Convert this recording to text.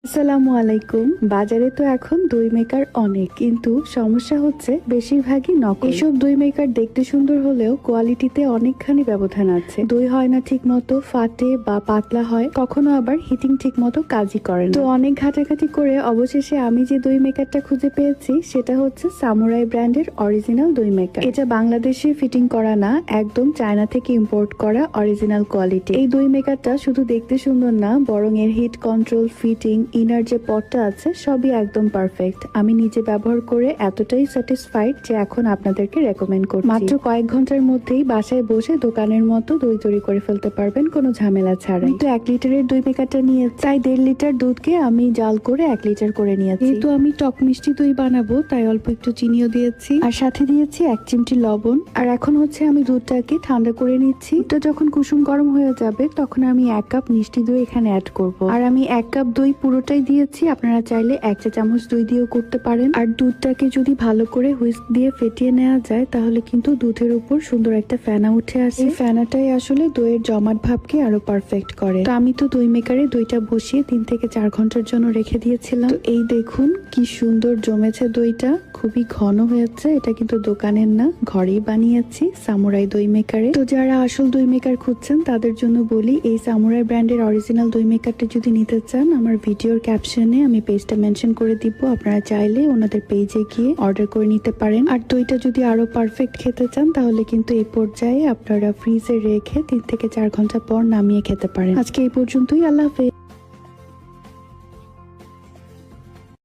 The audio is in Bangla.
আসসালামু আলাইকুম। বাজারে তো এখন দই মেকার অনেক, কিন্তু সমস্যা হচ্ছে বেশিরভাগই নকল। এসব দই মেকার দেখতে সুন্দর হলেও কোয়ালিটিতে অনেকখানি ব্যবধান আছে। দই হয় না ঠিক মতো, ফাটে বা পাতলা হয়, কখনো আবার হিটিং ঠিক মতো কাজই করে না। তো অনেক ঘাটাঘাটি করে অবশেষে আমি যে দই মেকারটা খুঁজে পেয়েছি সেটা হচ্ছে সামুরাই ব্র্যান্ডের অরিজিনাল দই মেকার। এটা বাংলাদেশে ফিটিং করা না, একদম চায়না থেকে ইম্পোর্ট করা অরিজিনাল কোয়ালিটি। এই দই মেকারটা শুধু দেখতে সুন্দর না, বরং এর হিট কন্ট্রোল, ফিটিং, ইনার যে পটটা আছে সবই একদম পারফেক্ট। আমি নিজে ব্যবহার করে এতটাই স্যাটিসফাইড যে এখন আপনাদেরকে রেকমেন্ড করছি। মাত্র কয়েক ঘন্টার মধ্যেই বাসায় বসে দোকানের মতো দই তৈরি করে ফেলতে পারবেন কোনো ঝামেলা ছাড়াই। তো 1 লিটারের দই মেকারটা নিয়ে তাই 1.5 লিটার দুধকে আমি জাল করে 1 লিটার করে নিয়েছি। যেহেতু আমি টক মিষ্টি দই বানাবো তাই অল্প একটু চিনিও দিয়েছি, আর সাথে দিয়েছি 1 চিমটি লবণ। আর এখন হচ্ছে আমি দুধটাকে ঠান্ডা করে নিচ্ছি। দুধটা যখন কুসুম গরম হয়ে যাবে তখন আমি 1 কাপ মিষ্টি দই এখানে অ্যাড করব। আর আমি 1 কাপ দই পুরোটাই দিয়েছি, আপনারা চাইলে 1 চা চামচ দই দিয়েও করতে পারেন। আর দুধটাকে যদি ভালো করে হুইস্ক দিয়ে ফেটিয়ে নেওয়া যায় তাহলে কিন্তু দুধের উপর সুন্দর একটা ফেনা উঠে আসে। এই ফেনাটাই আসলে দইয়ের জমাট ভাবকে আরো পারফেক্ট করে। তো আমি তো দই মেকারে দইটা বসিয়ে 3 থেকে 4 ঘন্টার জন্য রেখে দিয়েছিলাম। তো এই দেখুন কি সুন্দর জমেছে দইটা, খুবই ঘন হয়েছে। এটা কিন্তু দোকানের না, ঘরেই বানিয়েছি সামুরাই দই মেকারে। তো যারা আসল দই মেকার খুঁজছেন তাদের জন্য বলি, এই সামুরাই ব্র্যান্ডের অরিজিনাল দই মেকারটা যদি নিতে চান আমার ভিডিওর ক্যাপশনে আমি পেজটা মেনশন করে দিব, আপনারা চাইলে ওনাদের পেজে গিয়ে অর্ডার করে নিতে পারেন। আর দইটা যদি আরো পারফেক্ট খেতে চান তাহলে কিন্তু এই পর্যায়ে আপনারা ফ্রিজে রেখে 3 থেকে 4 ঘন্টা পর নামিয়ে খেতে পারেন। আজকে এই পর্যন্তই, আল্লাহ হাফেজ।